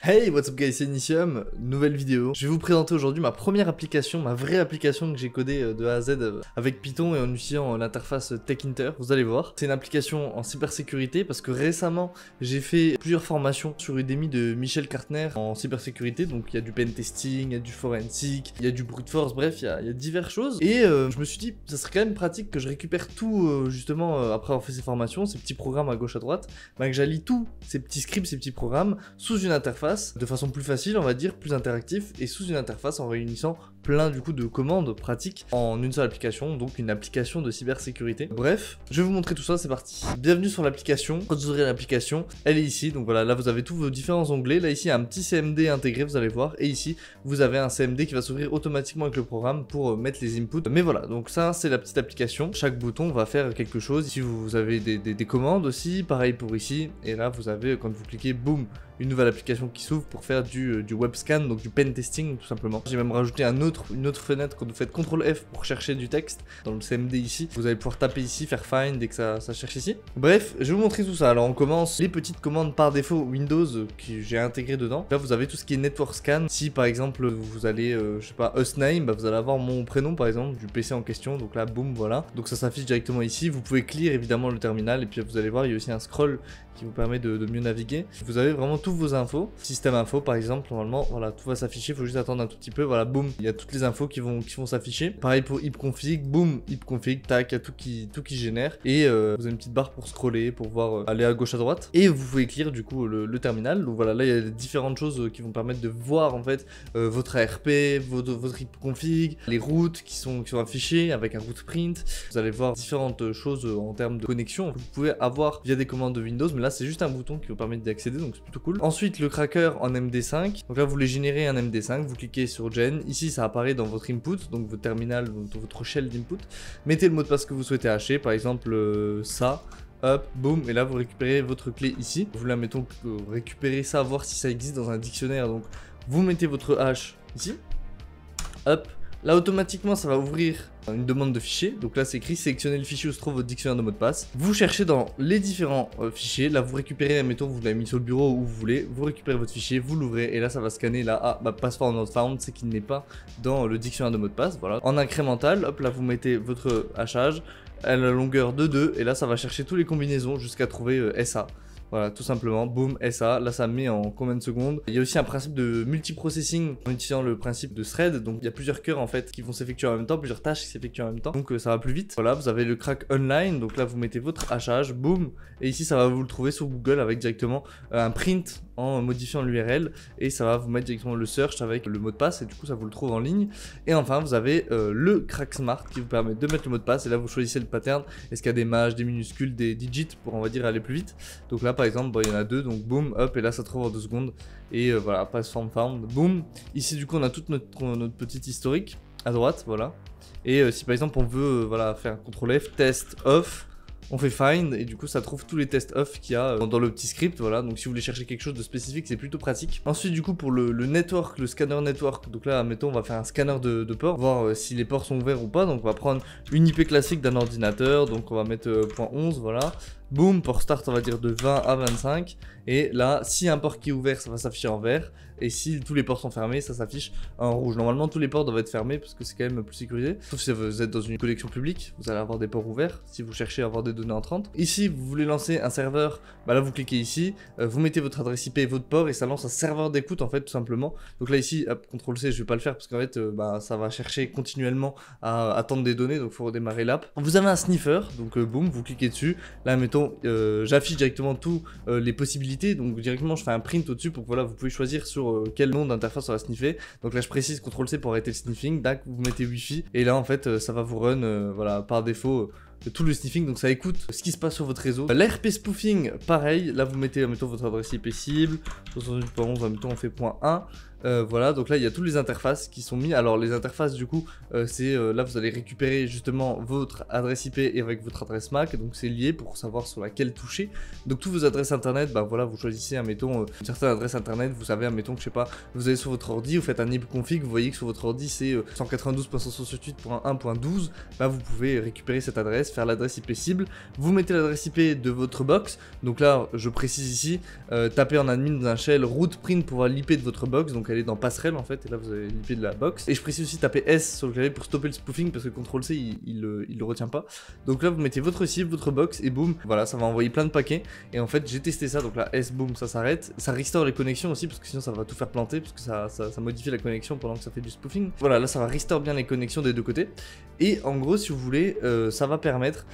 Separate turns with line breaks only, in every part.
Hey, what's up guys, c'est Initium, nouvelle vidéo. Je vais vous présenter aujourd'hui ma première application, ma vraie application que j'ai codée de A à Z avec Python et en utilisant l'interface TechInter, vous allez voir. C'est une application en cybersécurité parce que récemment j'ai fait plusieurs formations sur Udemy de Michel Kartner en cybersécurité, donc il y a du pentesting, il y a du forensic, il y a du brute force, bref, il y a diverses choses. Et je me suis dit, ça serait quand même pratique que je récupère tout justement après avoir fait ces formations, ces petits programmes à gauche à droite, que j'allie tous ces petits scripts, ces petits programmes sous une interface de façon plus facile, on va dire, plus interactif, et sous une interface en réunissant plein du coup de commandes pratiques en une seule application, donc une application de cybersécurité. Bref, je vais vous montrer tout ça, c'est parti. Bienvenue sur l'application. Quand vous ouvrez l'application, elle est ici, donc voilà, là vous avez tous vos différents onglets. Là ici il y a un petit CMD intégré, vous allez voir, et ici vous avez un CMD qui va s'ouvrir automatiquement avec le programme pour mettre les inputs. Mais voilà, donc ça c'est la petite application. Chaque bouton va faire quelque chose. Ici vous avez des commandes aussi, pareil pour ici, et là vous avez, quand vous cliquez, boum, une nouvelle application qui s'ouvre pour faire du web scan, donc du pen testing tout simplement. J'ai même rajouté une autre fenêtre quand vous faites CTRL F pour chercher du texte dans le CMD ici. Vous allez pouvoir taper ici, faire find dès que ça cherche ici. Bref, je vais vous montrer tout ça. Alors on commence les petites commandes par défaut Windows que j'ai intégrées dedans. Là vous avez tout ce qui est network scan. Si par exemple vous allez, je sais pas, usname, vous allez avoir mon prénom par exemple du PC en question. Donc là boum, voilà. Donc ça s'affiche directement ici. Vous pouvez clear évidemment le terminal et puis vous allez voir il y a aussi un scroll qui vous permet de mieux naviguer. Vous avez vraiment toutes vos infos. Système info par exemple, normalement, voilà, tout va s'afficher, il faut juste attendre un tout petit peu, voilà, boum, il y a toutes les infos qui vont s'afficher. Pareil pour ipconfig, boum, ipconfig, tac, il y a tout qui génère. Et vous avez une petite barre pour scroller, pour voir aller à gauche à droite. Et vous pouvez clear du coup le terminal. Donc voilà, là il y a différentes choses qui vont permettre de voir en fait votre ARP, votre ipconfig, les routes qui sont affichées avec un route print. Vous allez voir différentes choses en termes de connexion que vous pouvez avoir via des commandes de Windows, mais là c'est juste un bouton qui vous permet d'y accéder, donc c'est plutôt cool. Ensuite le cracker en MD5, donc là vous voulez générer un MD5, vous cliquez sur Gen, ici ça apparaît dans votre input, donc votre terminal, votre shell d'input, mettez le mot de passe que vous souhaitez hasher, par exemple ça, hop, boum, et là vous récupérez votre clé ici, vous la mettons récupérer ça, voir si ça existe dans un dictionnaire, donc vous mettez votre hash ici, hop. Là automatiquement ça va ouvrir une demande de fichier, donc là c'est écrit sélectionnez le fichier où se trouve votre dictionnaire de mots de passe. Vous cherchez dans les différents fichiers, là vous récupérez, mettons vous l'avez mis sur le bureau où vous voulez, vous récupérez votre fichier, vous l'ouvrez et là ça va scanner là, ah password not found, c'est qu'il n'est pas dans le dictionnaire de mots de passe, voilà. En incrémental, hop là vous mettez votre hachage à la longueur de 2 et là ça va chercher toutes les combinaisons jusqu'à trouver SA. Voilà, tout simplement, boum, SA, là ça met en combien de secondes. Il y a aussi un principe de multiprocessing en utilisant le principe de thread, donc il y a plusieurs cœurs en fait qui vont s'effectuer en même temps, plusieurs tâches qui s'effectuent en même temps, donc ça va plus vite. Voilà, vous avez le crack online, donc là vous mettez votre hachage, boum, et ici ça va vous le trouver sur Google avec directement un print en modifiant l'URL, et ça va vous mettre directement le search avec le mot de passe, et du coup ça vous le trouve en ligne. Et enfin vous avez le crack smart qui vous permet de mettre le mot de passe, et là vous choisissez le pattern, est-ce qu'il y a des mages, des minuscules, des digits pour on va dire aller plus vite. Donc là par exemple, bon, il y en a deux, donc boum, hop, et là ça trouve en 2 secondes, et voilà, password found, boum. Ici du coup on a toute notre petite historique à droite, voilà. Et si par exemple on veut voilà, faire un CTRL F, test off, on fait find et du coup ça trouve tous les tests off qu'il y a dans le petit script, voilà. Donc si vous voulez chercher quelque chose de spécifique, c'est plutôt pratique. Ensuite du coup pour le network, le scanner network, donc là mettons on va faire un scanner de ports, voir si les ports sont ouverts ou pas. Donc on va prendre une IP classique d'un ordinateur, donc on va mettre .11, voilà. Boom, port start on va dire de 20 à 25, et là si un port qui est ouvert ça va s'afficher en vert, et si tous les ports sont fermés ça s'affiche en rouge. Normalement tous les ports doivent être fermés parce que c'est quand même plus sécurisé, sauf si vous êtes dans une connexion publique, vous allez avoir des ports ouverts si vous cherchez à avoir des données entrantes. Ici vous voulez lancer un serveur, là vous cliquez ici, vous mettez votre adresse IP et votre port et ça lance un serveur d'écoute en fait tout simplement. Donc là ici, hop, CTRL C, je vais pas le faire parce qu'en fait ça va chercher continuellement à attendre des données, donc il faut redémarrer l'app. Vous avez un sniffer, donc boum, vous cliquez dessus, là mettons j'affiche directement tous les possibilités, donc directement je fais un print au-dessus pour que voilà, vous pouvez choisir sur quel nom d'interface on va sniffer. Donc là je précise CTRL C pour arrêter le sniffing, dac, vous mettez Wi-Fi et là en fait ça va vous run voilà, par défaut tout le sniffing, donc ça écoute ce qui se passe sur votre réseau. L'ARP spoofing, pareil, là vous mettez, mettons votre adresse IP cible, 78.11, mettons on fait .1. Voilà, donc là il y a toutes les interfaces qui sont mises. Alors les interfaces du coup c'est là vous allez récupérer justement votre adresse IP et avec votre adresse MAC, donc c'est lié pour savoir sur laquelle toucher. Donc toutes vos adresses internet, bah voilà, vous choisissez admettons une certaine adresse internet, vous savez admettons que je sais pas, vous allez sur votre ordi, vous faites un ipconfig, vous voyez que sur votre ordi c'est 192.168.1.12, bah vous pouvez récupérer cette adresse S, faire l'adresse IP cible. Vous mettez l'adresse IP de votre box. Donc là, je précise ici, tapez en admin d'un shell root print pour voir l'IP de votre box. Donc elle est dans passerelle en fait, et là vous avez l'IP de la box. Et je précise aussi taper S sur le clavier pour stopper le spoofing parce que CTRL-C il le retient pas. Donc là vous mettez votre cible, votre box et boum, voilà, ça va envoyer plein de paquets. Et en fait j'ai testé ça, donc là S, boum, ça s'arrête. Ça restore les connexions aussi parce que sinon ça va tout faire planter parce que ça modifie la connexion pendant que ça fait du spoofing. Voilà, là ça va restore bien les connexions des deux côtés. Et en gros si vous voulez, ça va permettre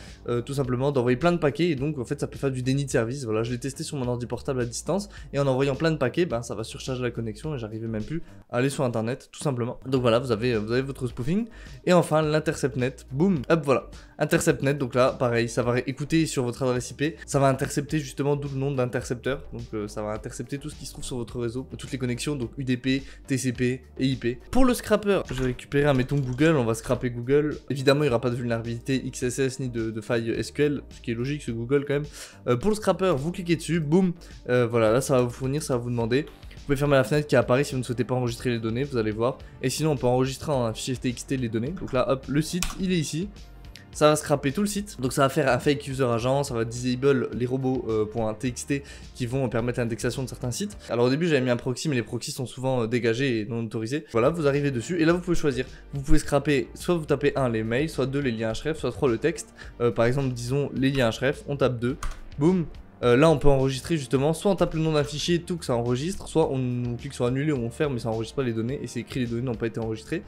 tout simplement d'envoyer plein de paquets. Et donc en fait ça peut faire du déni de service. Voilà, je l'ai testé sur mon ordi portable à distance et en envoyant plein de paquets, ben, ça va surcharger la connexion et j'arrivais même plus à aller sur internet tout simplement. Donc voilà, vous avez votre spoofing. Et enfin l'interceptnet, boum, hop voilà, interceptnet. Donc là pareil, ça va écouter sur votre adresse IP, ça va intercepter justement d'où le nom d'intercepteur. Donc ça va intercepter tout ce qui se trouve sur votre réseau, toutes les connexions, donc UDP, TCP et IP. Pour le scrapper, je vais récupérer, admettons Google, on va scraper Google. Évidemment il n'y aura pas de vulnérabilité XSS ni de faille SQL, ce qui est logique, c'est Google quand même. Pour le scrapper, vous cliquez dessus, boum, voilà, là ça va vous fournir, ça va vous demander. Vous pouvez fermer la fenêtre qui apparaît si vous ne souhaitez pas enregistrer les données, vous allez voir. Et sinon on peut enregistrer en un fichier TXT les données. Donc là hop, le site il est ici. Ça va scraper tout le site, donc ça va faire un fake user agent, ça va disable les robots.txt qui vont permettre l'indexation de certains sites. Alors au début j'avais mis un proxy, mais les proxys sont souvent dégagés et non autorisés. Voilà, vous arrivez dessus et là vous pouvez choisir. Vous pouvez scraper, soit vous tapez 1 les mails, soit 2 les liens href, soit 3 le texte. Par exemple disons les liens href, on tape 2, boum. Là on peut enregistrer justement, soit on tape le nom d'un fichier, tout que ça enregistre, soit on clique sur annuler ou on ferme mais ça enregistre pas les données et c'est écrit les données n'ont pas été enregistrées.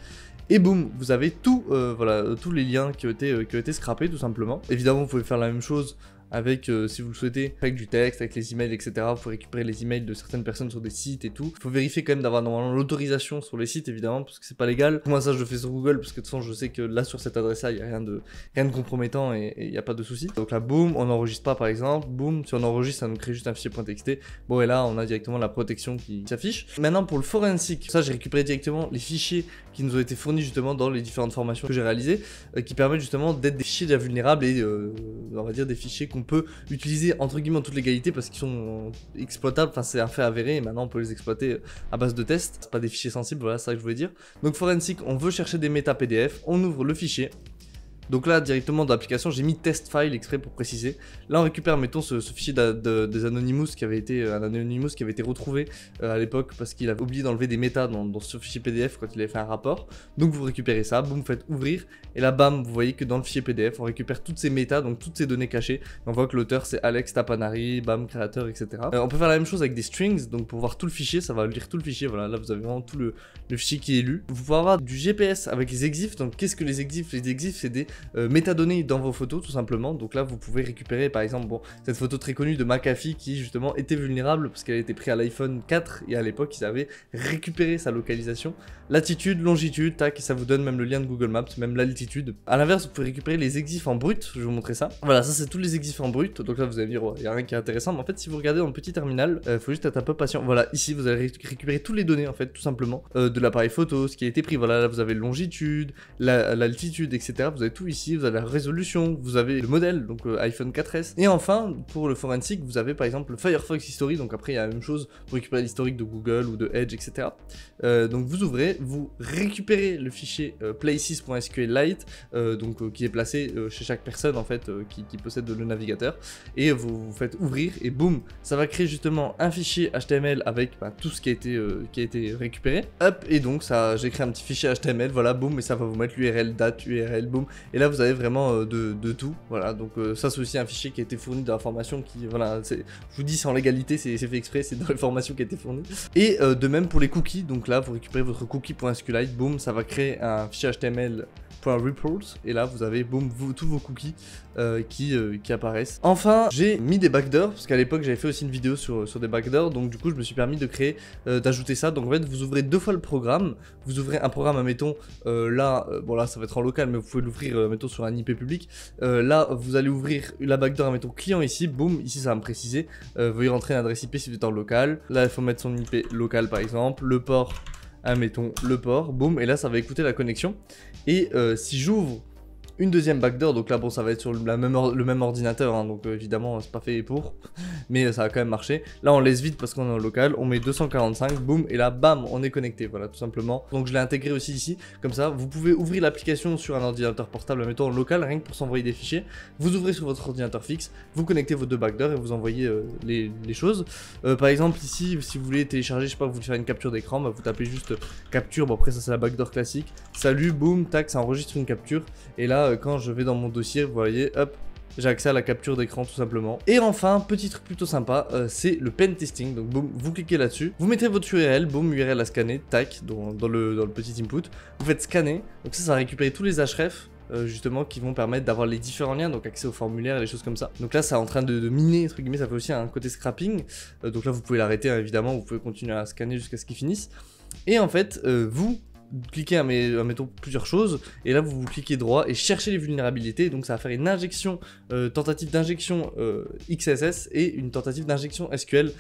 Et boum, vous avez tout, voilà, tous les liens qui ont été scrappés tout simplement. Évidemment vous pouvez faire la même chose avec, si vous le souhaitez, avec du texte, avec les emails, etc. Vous pouvez récupérer les emails de certaines personnes sur des sites et tout. Il faut vérifier quand même d'avoir normalement l'autorisation sur les sites, évidemment, parce que c'est pas légal. Moi, ça, je le fais sur Google, parce que de toute façon, je sais que là, sur cette adresse-là, il n'y a rien de compromettant et il n'y a pas de souci. Donc là, boum, on n'enregistre pas, par exemple. Boum, si on enregistre, ça nous crée juste un fichier .txt. Bon, et là, on a directement la protection qui s'affiche. Maintenant, pour le forensic, ça, j'ai récupéré directement les fichiers qui nous ont été fournis justement dans les différentes formations que j'ai réalisées, qui permettent justement d'être des fichiers déjà vulnérables et, on va dire, des fichiers qu'on peut utiliser entre guillemets en toute légalité parce qu'ils sont exploitables, enfin c'est un fait avéré et maintenant on peut les exploiter à base de tests, c'est pas des fichiers sensibles, voilà, c'est ça que je voulais dire. Donc forensic, on veut chercher des méta PDF, on ouvre le fichier. Donc là, directement dans l'application, j'ai mis test file exprès pour préciser. Là, on récupère, mettons, ce fichier des Anonymous qui avait été un Anonymous qui avait été retrouvé à l'époque parce qu'il avait oublié d'enlever des métas dans ce fichier PDF quand il avait fait un rapport. Donc vous récupérez ça, boum, vous faites ouvrir et là, bam, vous voyez que dans le fichier PDF, on récupère toutes ces métas, donc toutes ces données cachées. Et on voit que l'auteur c'est Alex Tapanari, bam, créateur, etc. On peut faire la même chose avec des strings, donc pour voir tout le fichier, ça va lire tout le fichier. Voilà, là vous avez vraiment tout le fichier qui est lu. Vous pouvez avoir du GPS avec les exifs. Donc qu'est-ce que les exifs? Les exifs, c'est des métadonnées dans vos photos tout simplement. Donc là vous pouvez récupérer par exemple cette photo très connue de McAfee qui justement était vulnérable parce qu'elle a été prise à l'iPhone 4 et à l'époque ils avaient récupéré sa localisation, latitude, longitude, tac, et ça vous donne même le lien de Google Maps, même l'altitude. À l'inverse vous pouvez récupérer les exifs en brut, je vais vous montrer ça. Voilà, ça c'est tous les exifs en brut. Donc là vous allez me dire il y a rien qui est intéressant, mais en fait si vous regardez dans le petit terminal, faut juste être un peu patient. Voilà, ici vous allez récupérer toutes les données en fait tout simplement de l'appareil photo, ce qui a été pris. Voilà, là vous avez longitude, l'altitude, etc. Vous avez tout ici, vous avez la résolution, vous avez le modèle, donc iPhone 4S. Et enfin, pour le forensic, vous avez par exemple le Firefox History, donc après il y a la même chose pour récupérer l'historique de Google ou de Edge, etc. Donc vous ouvrez, vous récupérez le fichier places.sqlite, donc qui est placé chez chaque personne en fait qui possède le navigateur, et vous faites ouvrir, et boum, ça va créer justement un fichier HTML avec tout ce qui a été récupéré. Hop, et donc ça, j'ai créé un petit fichier HTML, voilà, boum, et ça va vous mettre l'URL, date, URL, boum, et là vous avez vraiment de tout, voilà. Donc ça c'est aussi un fichier qui a été fourni dans la formation qui, voilà, je vous dis sans légalité, c'est fait exprès, c'est dans la formation qui a été fournie. Et de même pour les cookies, donc là vous récupérez votre cookie.sqlite, boum, ça va créer un fichier HTML .reports, et là vous avez boum tous vos cookies qui apparaissent. Enfin j'ai mis des backdoors parce qu'à l'époque j'avais fait aussi une vidéo sur des backdoors, donc du coup je me suis permis de créer d'ajouter ça. Donc en fait vous ouvrez deux fois le programme, vous ouvrez un programme admettons là, bon là ça va être en local mais vous pouvez l'ouvrir mettons sur un IP public. Là vous allez ouvrir la backdoor admettons client ici, boum, ici ça va me préciser, veuillez rentrer une adresse IP si vous êtes en local. Là il faut mettre son IP local par exemple, le port, admettons le port, boum, et là ça va écouter la connexion. Et si j'ouvre une deuxième backdoor, donc là bon ça va être sur le même ordinateur, hein, donc évidemment c'est pas fait pour, mais ça va quand même marcher. Là on laisse vite parce qu'on est en local, on met 245, boum, et là bam, on est connecté, voilà tout simplement. Donc je l'ai intégré aussi ici, comme ça vous pouvez ouvrir l'application sur un ordinateur portable, mettons en local, rien que pour s'envoyer des fichiers. Vous ouvrez sur votre ordinateur fixe, vous connectez vos deux backdoors et vous envoyez les choses. Par exemple ici, si vous voulez télécharger, je sais pas, vous voulez faire une capture d'écran, bah, vous tapez juste capture, bon après ça c'est la backdoor classique, salut, boum, tac, ça enregistre une capture, et là quand je vais dans mon dossier, vous voyez, hop, j'ai accès à la capture d'écran tout simplement. Et enfin, petit truc plutôt sympa, c'est le pen testing. Donc boum, vous cliquez là-dessus, vous mettez votre URL, boum, URL à scanner, tac, dans le petit input, vous faites scanner, donc ça va récupérer tous les href justement qui vont permettre d'avoir les différents liens, donc accès au formulaire et les choses comme ça. Donc là c'est en train de miner, entre guillemets, ça fait aussi un côté scrapping, donc là vous pouvez l'arrêter hein, évidemment, vous pouvez continuer à scanner jusqu'à ce qu'il finisse. Et en fait, vous cliquez à mettons plusieurs choses, et là vous cliquez droit et cherchez les vulnérabilités, donc ça va faire une injection, tentative d'injection XSS et une tentative d'injection SQL,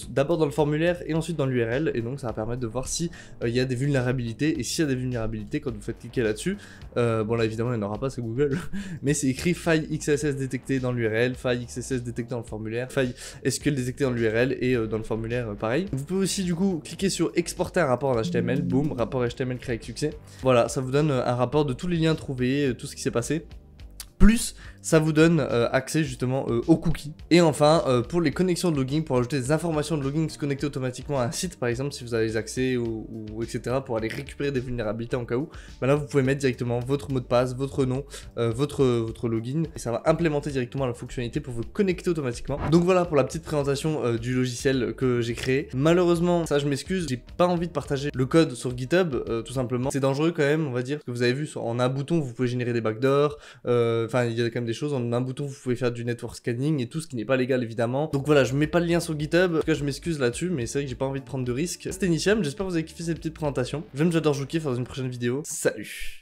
d'abord dans le formulaire et ensuite dans l'URL, et donc ça va permettre de voir si il y a des vulnérabilités, et s'il y a des vulnérabilités, quand vous faites cliquer là-dessus, bon là évidemment il n'y en aura pas, c'est Google, mais c'est écrit faille XSS détectée dans l'URL, faille XSS détectée dans le formulaire, faille SQL détectée dans l'URL et dans le formulaire pareil. Vous pouvez aussi du coup cliquer sur exporter un rapport en HTML, boum, rapport HTML créé avec succès. Voilà, ça vous donne un rapport de tous les liens trouvés, tout ce qui s'est passé. Plus, ça vous donne accès justement aux cookies. Et enfin, pour les connexions de logging, pour ajouter des informations de logging, se connecter automatiquement à un site, par exemple, si vous avez les accès ou etc., pour aller récupérer des vulnérabilités en cas où, bah là vous pouvez mettre directement votre mot de passe, votre nom, votre login, et ça va implémenter directement la fonctionnalité pour vous connecter automatiquement. Donc voilà pour la petite présentation du logiciel que j'ai créé. Malheureusement, ça je m'excuse, j'ai pas envie de partager le code sur GitHub, tout simplement. C'est dangereux quand même, on va dire, parce que vous avez vu, en un bouton, vous pouvez générer des backdoors, enfin il y a quand même des choses, en un bouton vous pouvez faire du network scanning et tout, ce qui n'est pas légal évidemment. Donc voilà, je mets pas le lien sur GitHub, en tout cas je m'excuse là-dessus, mais c'est vrai que j'ai pas envie de prendre de risques. C'était Nisham, j'espère que vous avez kiffé cette petite présentation. Je j'adore jouer, faire dans une prochaine vidéo. Salut!